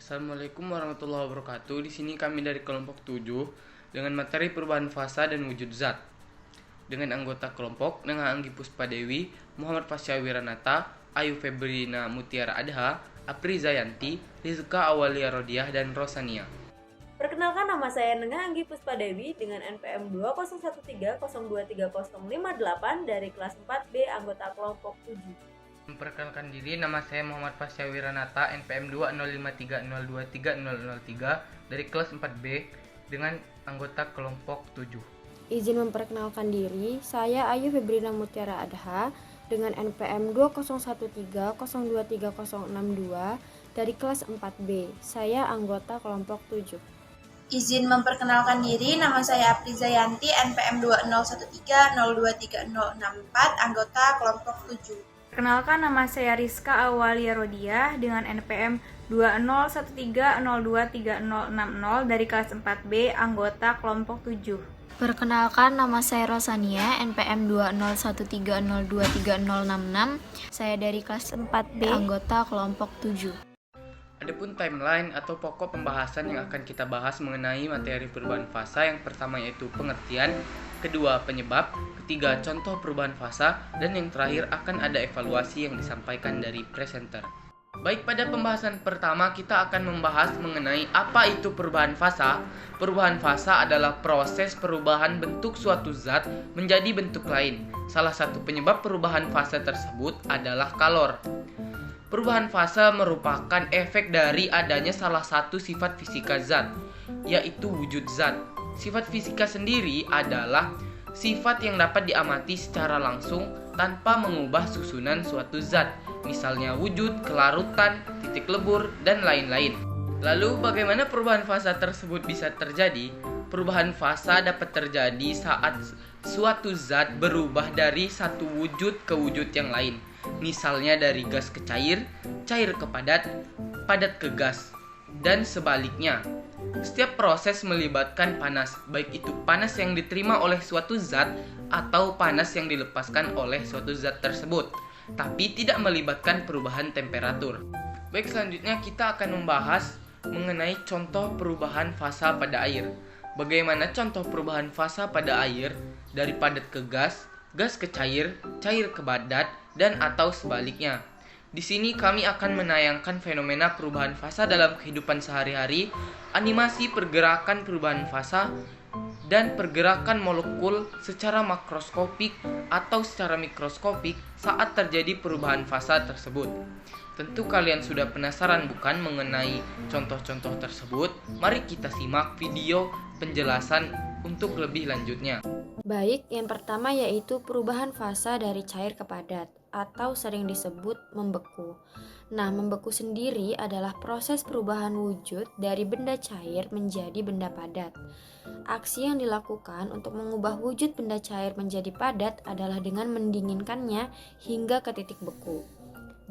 Assalamualaikum warahmatullahi wabarakatuh. Di sini kami dari kelompok 7 dengan materi perubahan fasa dan wujud zat. Dengan anggota kelompok dengan Anggi Puspadewi, Muhammad Fasya Wiranata, Ayu Febrina Mutiara Adha, Apri Zayanti, Rizka Awalia Rodiah, dan Rosania. Perkenalkan, nama saya Nengah Anggi Puspadewi dengan NPM 2013023058 dari kelas 4B anggota kelompok 7. Memperkenalkan diri, nama saya Muhammad Fasya Wiranata, NPM 2053023003 dari kelas 4B dengan anggota kelompok 7. Izin memperkenalkan diri, saya Ayu Febrina Mutiara Adha dengan NPM 2013023062 dari kelas 4B. Saya anggota kelompok 7. Izin memperkenalkan diri, nama saya Apri Zayanti, NPM 2013023064, anggota kelompok 7. Perkenalkan, nama saya Rizka Awalia Rodiah dengan NPM 2013023060 dari kelas 4B, anggota kelompok 7. Perkenalkan, nama saya Rosania, NPM 2013023066. Saya dari kelas 4B, anggota kelompok 7. Adapun timeline atau pokok pembahasan yang akan kita bahas mengenai materi perubahan fasa, yang pertama yaitu pengertian, kedua penyebab, ketiga contoh perubahan fasa, dan yang terakhir akan ada evaluasi yang disampaikan dari presenter. Baik, pada pembahasan pertama kita akan membahas mengenai apa itu perubahan fasa. Perubahan fasa adalah proses perubahan bentuk suatu zat menjadi bentuk lain. Salah satu penyebab perubahan fasa tersebut adalah kalor. Perubahan fasa merupakan efek dari adanya salah satu sifat fisika zat, yaitu wujud zat. Sifat fisika sendiri adalah sifat yang dapat diamati secara langsung tanpa mengubah susunan suatu zat, misalnya wujud, kelarutan, titik lebur, dan lain-lain. Lalu bagaimana perubahan fasa tersebut bisa terjadi? Perubahan fasa dapat terjadi saat suatu zat berubah dari satu wujud ke wujud yang lain. Misalnya dari gas ke cair, cair ke padat, padat ke gas, dan sebaliknya. Setiap proses melibatkan panas, baik itu panas yang diterima oleh suatu zat atau panas yang dilepaskan oleh suatu zat tersebut, tapi tidak melibatkan perubahan temperatur. Baik, selanjutnya kita akan membahas mengenai contoh perubahan fasa pada air. Bagaimana contoh perubahan fasa pada air dari padat ke gas, gas ke cair, cair ke padat, dan atau sebaliknya. Di sini kami akan menayangkan fenomena perubahan fasa dalam kehidupan sehari-hari, animasi pergerakan perubahan fasa, dan pergerakan molekul secara makroskopik atau secara mikroskopik saat terjadi perubahan fasa tersebut. Tentu kalian sudah penasaran bukan mengenai contoh-contoh tersebut? Mari kita simak video penjelasan untuk lebih lanjutnya. Baik, yang pertama yaitu perubahan fasa dari cair ke padat atau sering disebut membeku. Nah, membeku sendiri adalah proses perubahan wujud dari benda cair menjadi benda padat. Aksi yang dilakukan untuk mengubah wujud benda cair menjadi padat adalah dengan mendinginkannya hingga ke titik beku.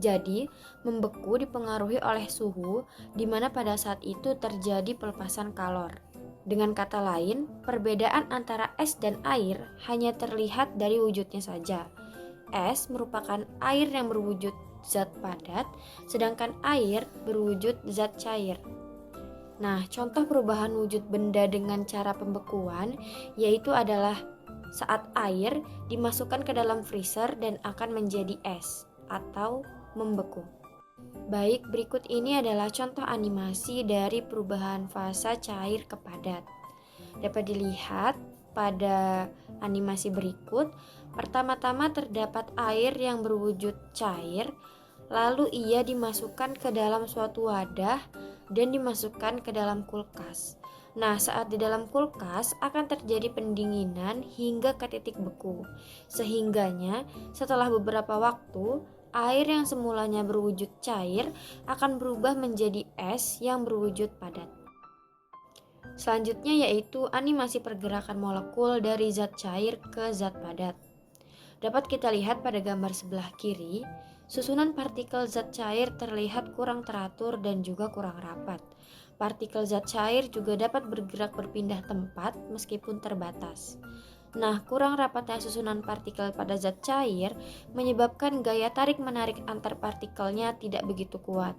Jadi, membeku dipengaruhi oleh suhu, di mana pada saat itu terjadi pelepasan kalor. Dengan kata lain, perbedaan antara es dan air hanya terlihat dari wujudnya saja. Es merupakan air yang berwujud zat padat, sedangkan air berwujud zat cair. Nah, contoh perubahan wujud benda dengan cara pembekuan yaitu adalah saat air dimasukkan ke dalam freezer dan akan menjadi es atau membeku. Baik, berikut ini adalah contoh animasi dari perubahan fasa cair ke padat. Dapat dilihat pada animasi berikut, pertama-tama terdapat air yang berwujud cair, lalu ia dimasukkan ke dalam suatu wadah dan dimasukkan ke dalam kulkas. Nah, saat di dalam kulkas akan terjadi pendinginan hingga ke titik beku. Sehingganya setelah beberapa waktu, air yang semulanya berwujud cair akan berubah menjadi es yang berwujud padat. Selanjutnya yaitu animasi pergerakan molekul dari zat cair ke zat padat. Dapat kita lihat pada gambar sebelah kiri, susunan partikel zat cair terlihat kurang teratur dan juga kurang rapat. Partikel zat cair juga dapat bergerak berpindah tempat meskipun terbatas. Nah, kurang rapatnya susunan partikel pada zat cair menyebabkan gaya tarik-menarik antar partikelnya tidak begitu kuat.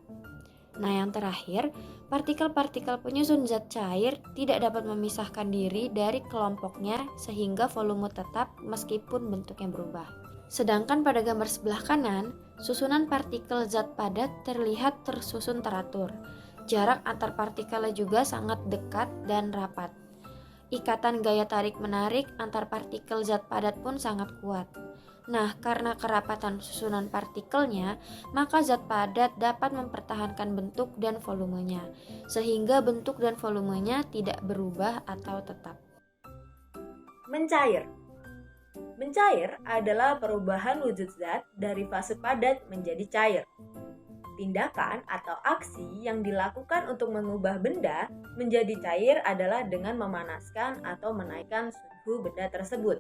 Nah, yang terakhir, partikel-partikel penyusun zat cair tidak dapat memisahkan diri dari kelompoknya sehingga volume tetap meskipun bentuknya berubah. Sedangkan pada gambar sebelah kanan, susunan partikel zat padat terlihat tersusun teratur. Jarak antar partikelnya juga sangat dekat dan rapat. Ikatan gaya tarik-menarik antar partikel zat padat pun sangat kuat. Nah, karena kerapatan susunan partikelnya, maka zat padat dapat mempertahankan bentuk dan volumenya, sehingga bentuk dan volumenya tidak berubah atau tetap. Mencair. Mencair adalah perubahan wujud zat dari fase padat menjadi cair. Tindakan atau aksi yang dilakukan untuk mengubah benda menjadi cair adalah dengan memanaskan atau menaikkan suhu benda tersebut.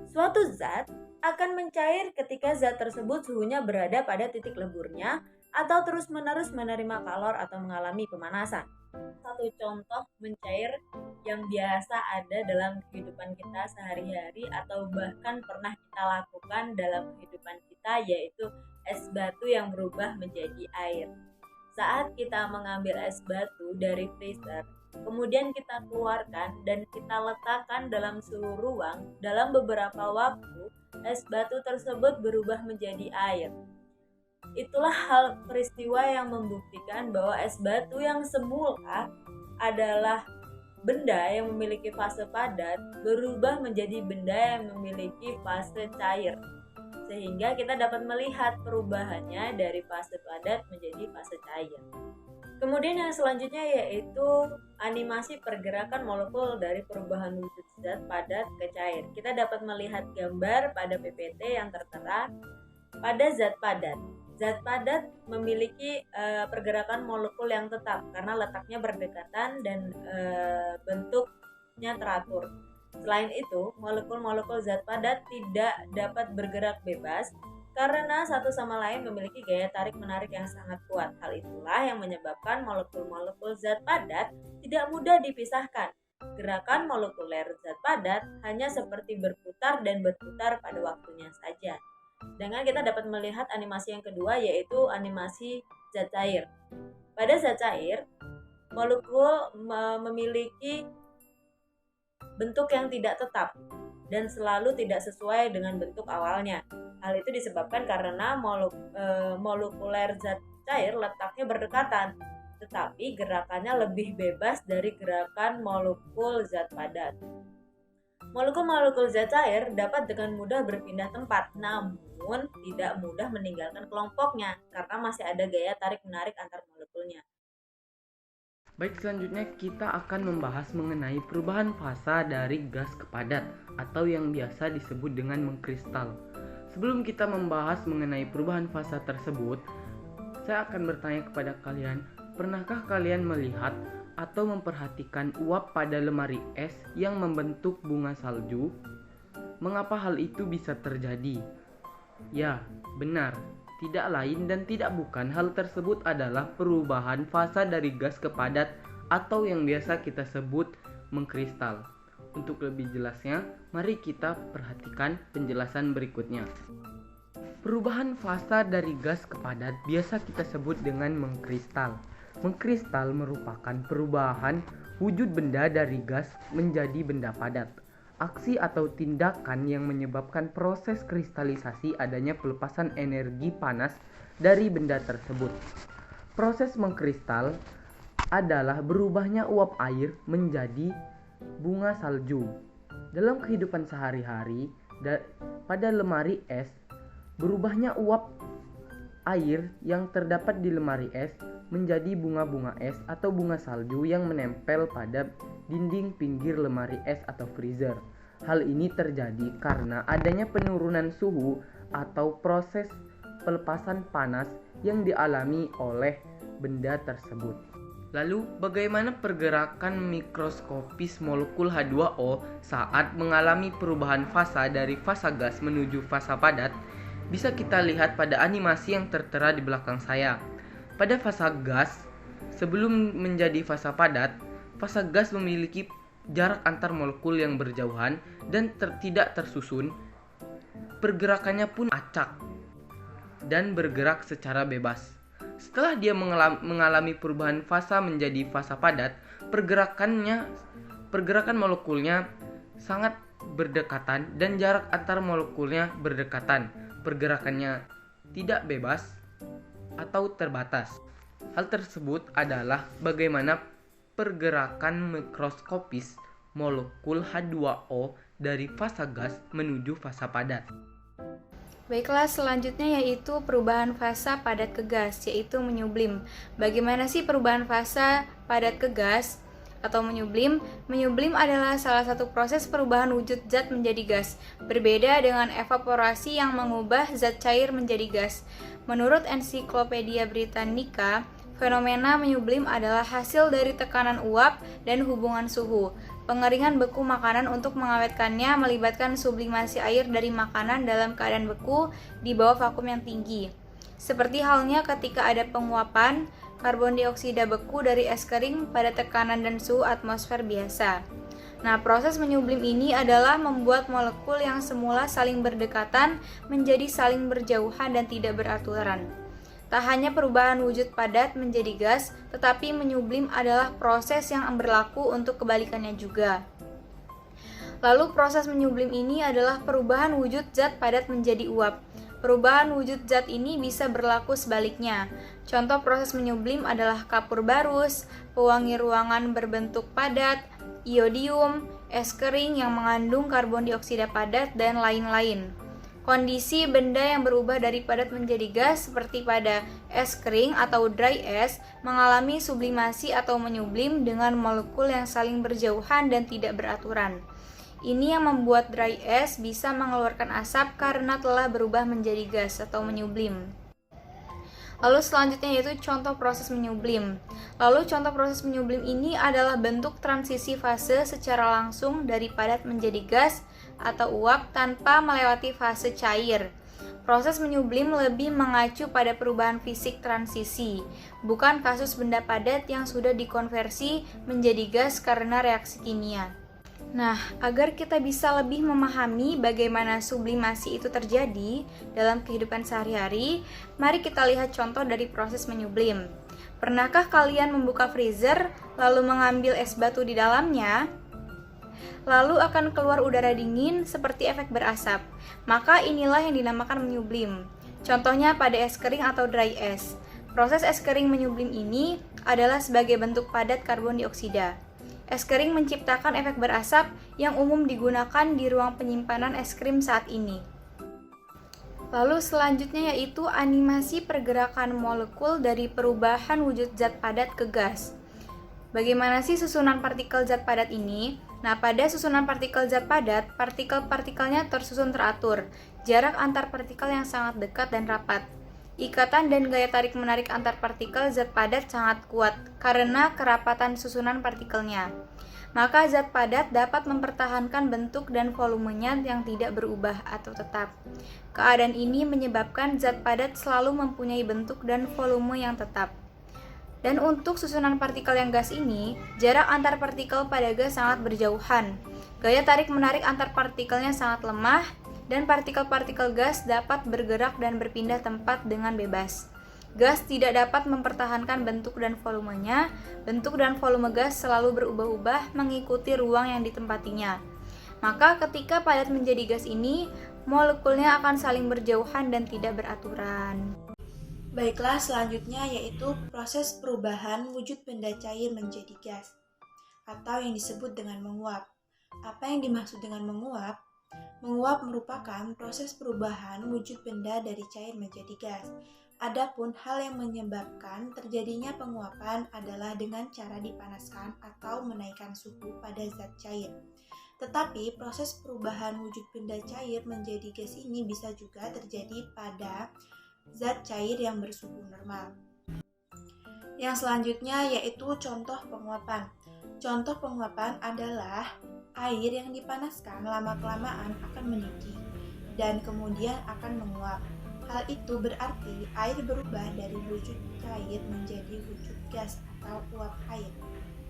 Suatu zat akan mencair ketika zat tersebut suhunya berada pada titik leburnya atau terus-menerus menerima kalor atau mengalami pemanasan. Satu contoh mencair yang biasa ada dalam kehidupan kita sehari-hari atau bahkan pernah kita lakukan dalam kehidupan kita yaitu es batu yang berubah menjadi air. Saat kita mengambil es batu dari freezer, kemudian kita keluarkan dan kita letakkan dalam suhu ruang, dalam beberapa waktu, es batu tersebut berubah menjadi air. Itulah hal peristiwa yang membuktikan bahwa es batu yang semula adalah benda yang memiliki fase padat berubah menjadi benda yang memiliki fase cair. Sehingga kita dapat melihat perubahannya dari fase padat menjadi fase cair. Kemudian yang selanjutnya yaitu animasi pergerakan molekul dari perubahan wujud zat padat ke cair. Kita dapat melihat gambar pada PPT yang tertera pada zat padat. Zat padat memiliki pergerakan molekul yang tetap karena letaknya berdekatan dan bentuknya teratur. Selain itu, molekul-molekul zat padat tidak dapat bergerak bebas karena satu sama lain memiliki gaya tarik-menarik yang sangat kuat. Hal itulah yang menyebabkan molekul-molekul zat padat tidak mudah dipisahkan. Gerakan molekuler zat padat hanya seperti berputar dan berputar pada waktunya saja. Dengan kita dapat melihat animasi yang kedua yaitu animasi zat cair. Pada zat cair, molekul memiliki bentuk yang tidak tetap dan selalu tidak sesuai dengan bentuk awalnya. Hal itu disebabkan karena molekuler zat cair letaknya berdekatan, tetapi gerakannya lebih bebas dari gerakan molekul zat padat. Molekul-molekul zat cair dapat dengan mudah berpindah tempat, namun tidak mudah meninggalkan kelompoknya karena masih ada gaya tarik-menarik antar molekulnya. Baik, selanjutnya kita akan membahas mengenai perubahan fasa dari gas ke padat atau yang biasa disebut dengan mengkristal. Sebelum kita membahas mengenai perubahan fasa tersebut, saya akan bertanya kepada kalian, pernahkah kalian melihat atau memperhatikan uap pada lemari es yang membentuk bunga salju? Mengapa hal itu bisa terjadi? Ya, benar. Tidak lain dan tidak bukan hal tersebut adalah perubahan fasa dari gas ke padat atau yang biasa kita sebut mengkristal. Untuk lebih jelasnya, mari kita perhatikan penjelasan berikutnya. Perubahan fasa dari gas ke padat biasa kita sebut dengan mengkristal. Mengkristal merupakan perubahan wujud benda dari gas menjadi benda padat. Aksi atau tindakan yang menyebabkan proses kristalisasi adanya pelepasan energi panas dari benda tersebut. Proses mengkristal adalah berubahnya uap air menjadi bunga salju. Dalam kehidupan sehari-hari, pada lemari es, berubahnya uap air yang terdapat di lemari es menjadi bunga-bunga es atau bunga salju yang menempel pada dinding pinggir lemari es atau freezer. Hal ini terjadi karena adanya penurunan suhu atau proses pelepasan panas yang dialami oleh benda tersebut. Lalu, bagaimana pergerakan mikroskopis molekul H2O saat mengalami perubahan fasa dari fasa gas menuju fasa padat? Bisa kita lihat pada animasi yang tertera di belakang saya. Pada fasa gas, sebelum menjadi fasa padat, fasa gas memiliki jarak antar molekul yang berjauhan dan tidak tersusun. Pergerakannya pun acak dan bergerak secara bebas. Setelah dia mengalami perubahan fasa menjadi fasa padat, pergerakan molekulnya sangat berdekatan dan jarak antar molekulnya berdekatan. Pergerakannya tidak bebas atau terbatas. Hal tersebut adalah bagaimana pergerakan mikroskopis molekul H2O dari fasa gas menuju fasa padat. Baiklah, selanjutnya yaitu perubahan fasa padat ke gas, yaitu menyublim. Bagaimana sih perubahan fasa padat ke gas atau menyublim? Menyublim adalah salah satu proses perubahan wujud zat menjadi gas, berbeda dengan evaporasi yang mengubah zat cair menjadi gas. Menurut Ensiklopedia Britannica, fenomena menyublim adalah hasil dari tekanan uap dan hubungan suhu. Pengeringan beku makanan untuk mengawetkannya melibatkan sublimasi air dari makanan dalam keadaan beku di bawah vakum yang tinggi. Seperti halnya ketika ada penguapan karbon dioksida beku dari es kering pada tekanan dan suhu atmosfer biasa. Nah, proses menyublim ini adalah membuat molekul yang semula saling berdekatan menjadi saling berjauhan dan tidak beraturan. Tak hanya perubahan wujud padat menjadi gas, tetapi menyublim adalah proses yang berlaku untuk kebalikannya juga. Lalu proses menyublim ini adalah perubahan wujud zat padat menjadi uap. Perubahan wujud zat ini bisa berlaku sebaliknya. Contoh proses menyublim adalah kapur barus, pewangi ruangan berbentuk padat, iodium, es kering yang mengandung karbon dioksida padat, dan lain-lain. Kondisi benda yang berubah dari padat menjadi gas seperti pada es kering atau dry ice mengalami sublimasi atau menyublim dengan molekul yang saling berjauhan dan tidak beraturan. Ini yang membuat dry ice bisa mengeluarkan asap karena telah berubah menjadi gas atau menyublim. Lalu selanjutnya yaitu contoh proses menyublim. Lalu contoh proses menyublim ini adalah bentuk transisi fase secara langsung dari padat menjadi gas atau uap tanpa melewati fase cair. Proses menyublim lebih mengacu pada perubahan fisik transisi, bukan kasus benda padat yang sudah dikonversi menjadi gas karena reaksi kimia. Nah, agar kita bisa lebih memahami bagaimana sublimasi itu terjadi dalam kehidupan sehari-hari, mari kita lihat contoh dari proses menyublim. Pernahkah kalian membuka freezer lalu mengambil es batu di dalamnya? Lalu akan keluar udara dingin seperti efek berasap. Maka inilah yang dinamakan menyublim. Contohnya pada es kering atau dry ice. Proses es kering menyublim ini adalah sebagai bentuk padat karbon dioksida. Es kering menciptakan efek berasap yang umum digunakan di ruang penyimpanan es krim saat ini. Lalu selanjutnya yaitu animasi pergerakan molekul dari perubahan wujud zat padat ke gas. Bagaimana sih susunan partikel zat padat ini? Nah, pada susunan partikel zat padat, partikel-partikelnya tersusun teratur, jarak antar partikel yang sangat dekat dan rapat. Ikatan dan gaya tarik-menarik antar partikel zat padat sangat kuat karena kerapatan susunan partikelnya. Maka zat padat dapat mempertahankan bentuk dan volumenya yang tidak berubah atau tetap. Keadaan ini menyebabkan zat padat selalu mempunyai bentuk dan volume yang tetap. Dan untuk susunan partikel yang gas ini, jarak antar partikel pada gas sangat berjauhan. Gaya tarik-menarik antar partikelnya sangat lemah, dan partikel-partikel gas dapat bergerak dan berpindah tempat dengan bebas. Gas tidak dapat mempertahankan bentuk dan volumenya. Bentuk dan volume gas selalu berubah-ubah mengikuti ruang yang ditempatinya. Maka ketika padat menjadi gas ini, molekulnya akan saling berjauhan dan tidak beraturan. Baiklah, selanjutnya yaitu proses perubahan wujud benda cair menjadi gas, atau yang disebut dengan menguap. Apa yang dimaksud dengan menguap? Menguap merupakan proses perubahan wujud benda dari cair menjadi gas. Adapun hal yang menyebabkan terjadinya penguapan adalah dengan cara dipanaskan atau menaikkan suhu pada zat cair. Tetapi proses perubahan wujud benda cair menjadi gas ini bisa juga terjadi pada zat cair yang bersuhu normal. Yang selanjutnya yaitu contoh penguapan. Contoh penguapan adalah air yang dipanaskan lama-kelamaan akan mendidih dan kemudian akan menguap. Hal itu berarti air berubah dari wujud cair menjadi wujud gas atau uap air.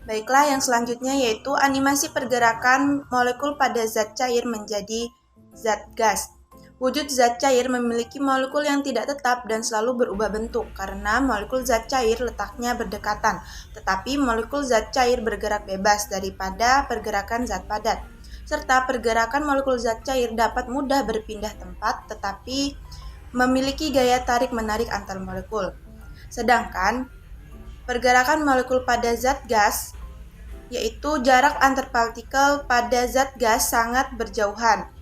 Baiklah, yang selanjutnya yaitu animasi pergerakan molekul pada zat cair menjadi zat gas. Wujud zat cair memiliki molekul yang tidak tetap dan selalu berubah bentuk karena molekul zat cair letaknya berdekatan, tetapi molekul zat cair bergerak bebas daripada pergerakan zat padat. Serta pergerakan molekul zat cair dapat mudah berpindah tempat tetapi memiliki gaya tarik-menarik antar molekul. Sedangkan pergerakan molekul pada zat gas, yaitu jarak antar partikel pada zat gas sangat berjauhan.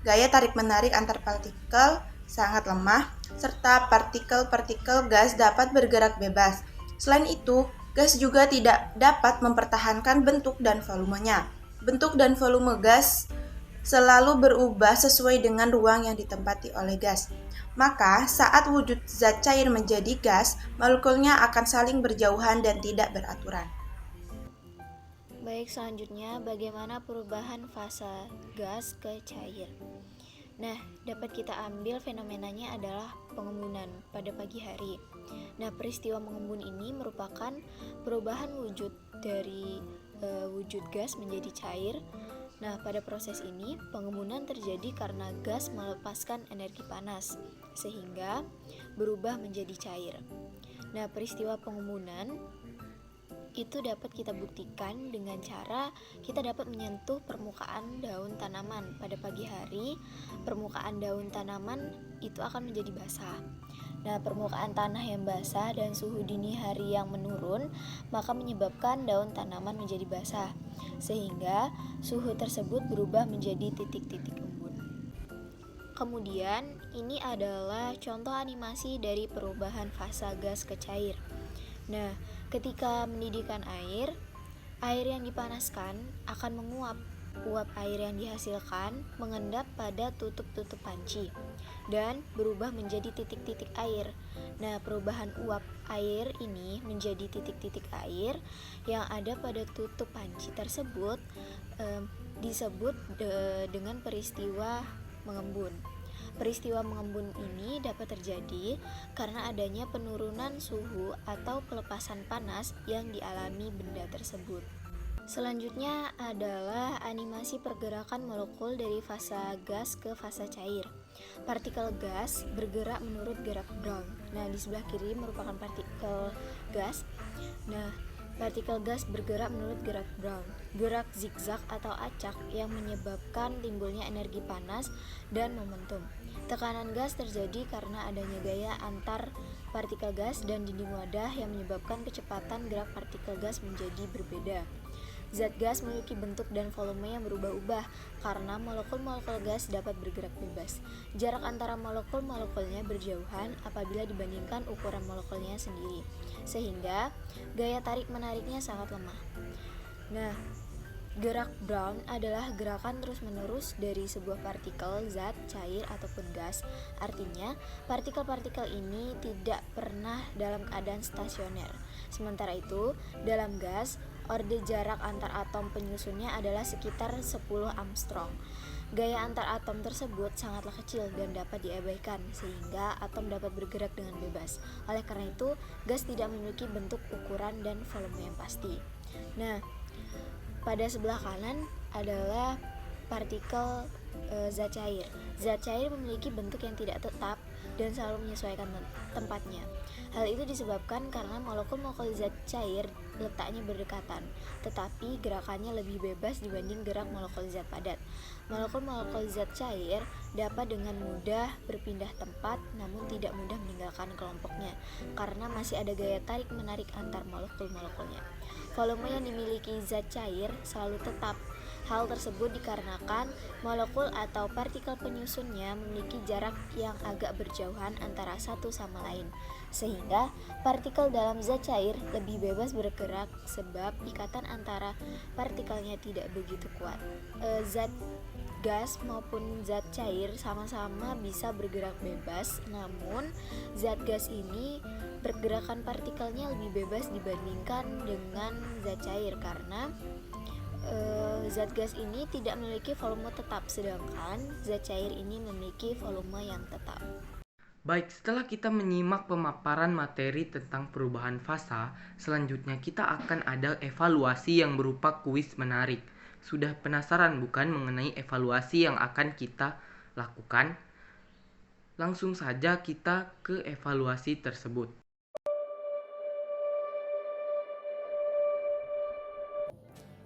Gaya tarik-menarik antar partikel sangat lemah, serta partikel-partikel gas dapat bergerak bebas. Selain itu, gas juga tidak dapat mempertahankan bentuk dan volumenya. Bentuk dan volume gas selalu berubah sesuai dengan ruang yang ditempati oleh gas. Maka, saat wujud zat cair menjadi gas, molekulnya akan saling berjauhan dan tidak beraturan. Baik, selanjutnya bagaimana perubahan fase gas ke cair. Nah, dapat kita ambil fenomenanya adalah pengembunan pada pagi hari. Nah, peristiwa mengembun ini merupakan perubahan wujud dari wujud gas menjadi cair. Nah, pada proses ini pengembunan terjadi karena gas melepaskan energi panas sehingga berubah menjadi cair. Nah, peristiwa pengembunan itu dapat kita buktikan dengan cara kita dapat menyentuh permukaan daun tanaman. Pada pagi hari, permukaan daun tanaman itu akan menjadi basah. Nah, permukaan tanah yang basah dan suhu dini hari yang menurun, maka menyebabkan daun tanaman menjadi basah, sehingga suhu tersebut berubah menjadi titik-titik embun. Kemudian, ini adalah contoh animasi dari perubahan fase gas ke cair. Nah, ketika mendidihkan air yang dipanaskan akan menguap. Uap air yang dihasilkan mengendap pada tutup-tutup panci dan berubah menjadi titik-titik air. Nah, perubahan uap air ini menjadi titik-titik air yang ada pada tutup panci tersebut disebut dengan peristiwa mengembun. Peristiwa mengembun ini dapat terjadi karena adanya penurunan suhu atau pelepasan panas yang dialami benda tersebut. Selanjutnya adalah animasi pergerakan molekul dari fase gas ke fase cair. Partikel gas bergerak menurut gerak Brown. Nah, di sebelah kiri merupakan partikel gas. Nah, partikel gas bergerak menurut gerak Brown. Gerak zigzag atau acak yang menyebabkan timbulnya energi panas dan momentum. Tekanan gas terjadi karena adanya gaya antar partikel gas dan dinding wadah yang menyebabkan kecepatan gerak partikel gas menjadi berbeda. Zat gas memiliki bentuk dan volume yang berubah-ubah karena molekul-molekul gas dapat bergerak bebas. Jarak antara molekul-molekulnya berjauhan apabila dibandingkan ukuran molekulnya sendiri, sehingga gaya tarik-menariknya sangat lemah. Nah, gerak Brown adalah gerakan terus-menerus dari sebuah partikel, zat, cair, ataupun gas. Artinya, partikel-partikel ini tidak pernah dalam keadaan stasioner. Sementara itu, dalam gas, orde jarak antar atom penyusunnya adalah sekitar 10 Armstrong. Gaya antar atom tersebut sangatlah kecil dan dapat diabaikan, sehingga atom dapat bergerak dengan bebas. Oleh karena itu, gas tidak memiliki bentuk, ukuran, dan volume yang pasti. Nah, pada sebelah kanan adalah partikel zat cair. Zat cair memiliki bentuk yang tidak tetap dan selalu menyesuaikan tempatnya. Hal itu disebabkan karena molekul-molekul zat cair letaknya berdekatan, tetapi gerakannya lebih bebas dibanding gerak molekul zat padat. Molekul-molekul zat cair dapat dengan mudah berpindah tempat namun tidak mudah meninggalkan kelompoknya karena masih ada gaya tarik-menarik antar molekul-molekulnya. Volume yang dimiliki zat cair selalu tetap. Hal tersebut dikarenakan molekul atau partikel penyusunnya memiliki jarak yang agak berjauhan antara satu sama lain, sehingga partikel dalam zat cair lebih bebas bergerak sebab ikatan antara partikelnya tidak begitu kuat. Zat gas maupun zat cair sama-sama bisa bergerak bebas, namun zat gas ini pergerakan partikelnya lebih bebas dibandingkan dengan zat cair karena zat gas ini tidak memiliki volume tetap, sedangkan zat cair ini memiliki volume yang tetap. Baik, setelah kita menyimak pemaparan materi tentang perubahan fasa, selanjutnya kita akan ada evaluasi yang berupa kuis menarik. Sudah penasaran bukan mengenai evaluasi yang akan kita lakukan? Langsung saja kita ke evaluasi tersebut.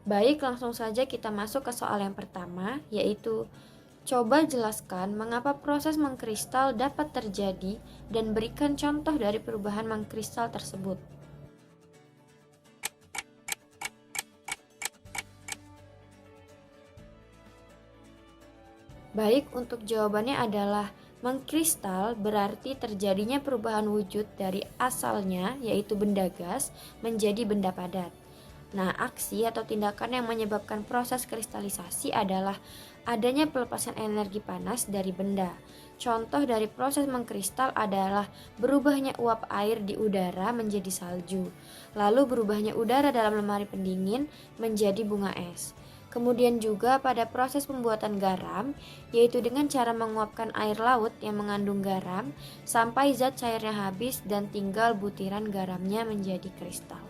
Baik, langsung saja kita masuk ke soal yang pertama, yaitu coba jelaskan mengapa proses mengkristal dapat terjadi dan berikan contoh dari perubahan mengkristal tersebut. Baik, untuk jawabannya adalah mengkristal berarti terjadinya perubahan wujud dari asalnya, yaitu benda gas, menjadi benda padat. Nah, aksi atau tindakan yang menyebabkan proses kristalisasi adalah adanya pelepasan energi panas dari benda. Contoh dari proses mengkristal adalah berubahnya uap air di udara menjadi salju, lalu berubahnya udara dalam lemari pendingin menjadi bunga es. Kemudian juga pada proses pembuatan garam, yaitu dengan cara menguapkan air laut yang mengandung garam sampai zat cairnya habis dan tinggal butiran garamnya menjadi kristal.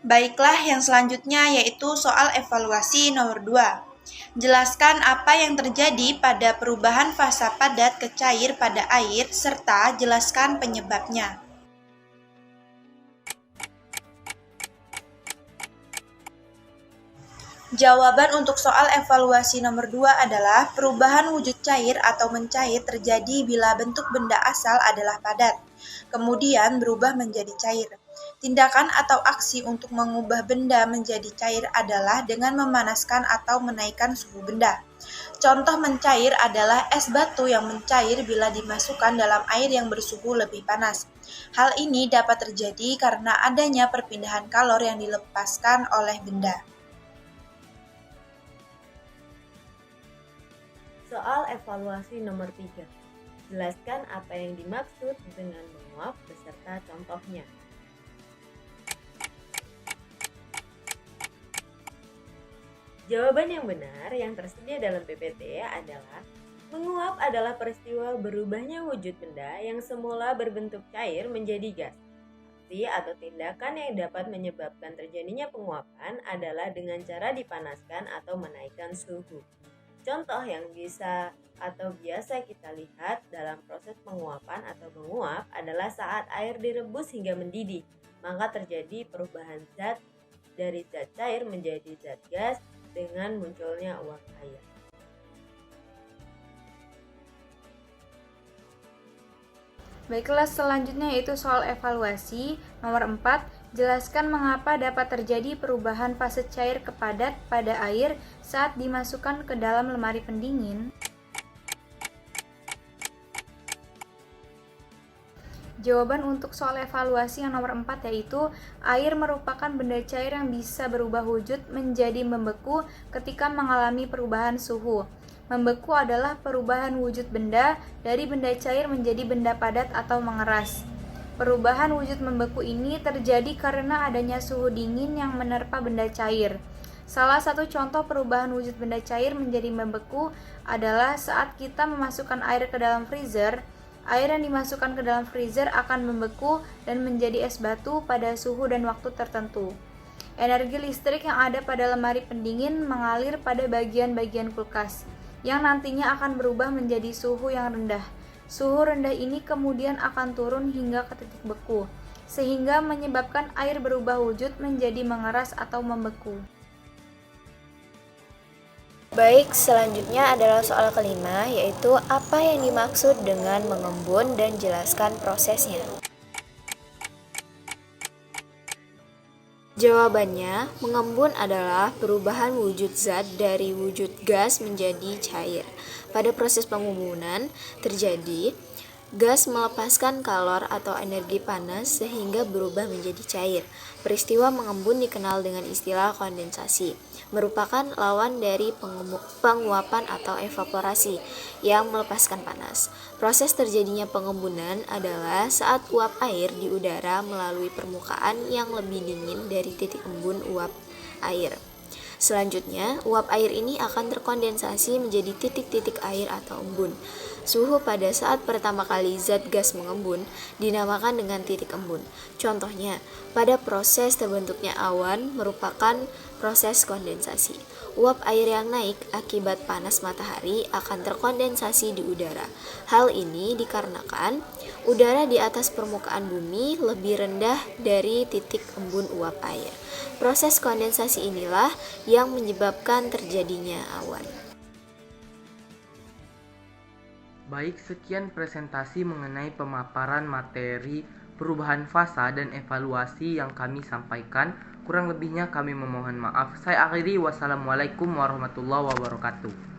Baiklah, yang selanjutnya yaitu soal evaluasi nomor 2. Jelaskan apa yang terjadi pada perubahan fasa padat ke cair pada air, serta jelaskan penyebabnya. Jawaban untuk soal evaluasi nomor 2 adalah perubahan wujud cair atau mencair terjadi bila bentuk benda asal adalah padat, kemudian berubah menjadi cair. Tindakan atau aksi untuk mengubah benda menjadi cair adalah dengan memanaskan atau menaikkan suhu benda. Contoh mencair adalah es batu yang mencair bila dimasukkan dalam air yang bersuhu lebih panas. Hal ini dapat terjadi karena adanya perpindahan kalor yang dilepaskan oleh benda. Soal evaluasi nomor 3. Jelaskan apa yang dimaksud dengan menguap beserta contohnya. Jawaban yang benar yang tersedia dalam PPT adalah menguap adalah peristiwa berubahnya wujud benda yang semula berbentuk cair menjadi gas. Aksi atau tindakan yang dapat menyebabkan terjadinya penguapan adalah dengan cara dipanaskan atau menaikkan suhu. Contoh yang bisa atau biasa kita lihat dalam proses penguapan atau menguap adalah saat air direbus hingga mendidih, maka terjadi perubahan zat dari zat cair menjadi zat gas dengan munculnya uap air. Baiklah, selanjutnya yaitu soal evaluasi nomor 4. Jelaskan mengapa dapat terjadi perubahan fase cair ke padat pada air saat dimasukkan ke dalam lemari pendingin. Jawaban untuk soal evaluasi yang nomor 4 yaitu air merupakan benda cair yang bisa berubah wujud menjadi membeku ketika mengalami perubahan suhu. Membeku adalah perubahan wujud benda dari benda cair menjadi benda padat atau mengeras. Perubahan wujud membeku ini terjadi karena adanya suhu dingin yang menerpa benda cair. Salah satu contoh perubahan wujud benda cair menjadi membeku adalah saat kita memasukkan air ke dalam freezer. Air yang dimasukkan ke dalam freezer akan membeku dan menjadi es batu pada suhu dan waktu tertentu. Energi listrik yang ada pada lemari pendingin mengalir pada bagian-bagian kulkas, yang nantinya akan berubah menjadi suhu yang rendah. Suhu rendah ini kemudian akan turun hingga ke titik beku, sehingga menyebabkan air berubah wujud menjadi mengeras atau membeku. Baik, selanjutnya adalah soal kelima, yaitu apa yang dimaksud dengan mengembun dan jelaskan prosesnya. Jawabannya, mengembun adalah perubahan wujud zat dari wujud gas menjadi cair. Pada proses pengembunan terjadi gas melepaskan kalor atau energi panas sehingga berubah menjadi cair. Peristiwa mengembun dikenal dengan istilah kondensasi, merupakan lawan dari penguapan atau evaporasi yang melepaskan panas. Proses terjadinya pengembunan adalah saat uap air di udara melalui permukaan yang lebih dingin dari titik embun uap air. Selanjutnya, uap air ini akan terkondensasi menjadi titik-titik air atau embun. Suhu pada saat pertama kali zat gas mengembun dinamakan dengan titik embun. Contohnya, pada proses terbentuknya awan merupakan proses kondensasi. Uap air yang naik akibat panas matahari akan terkondensasi di udara. Hal ini dikarenakan udara di atas permukaan bumi lebih rendah dari titik embun uap air. Proses kondensasi inilah yang menyebabkan terjadinya awan. Baik, sekian presentasi mengenai pemaparan materi perubahan fasa dan evaluasi yang kami sampaikan. Kurang lebihnya kami memohon maaf. Saya akhiri, wassalamualaikum warahmatullahi wabarakatuh.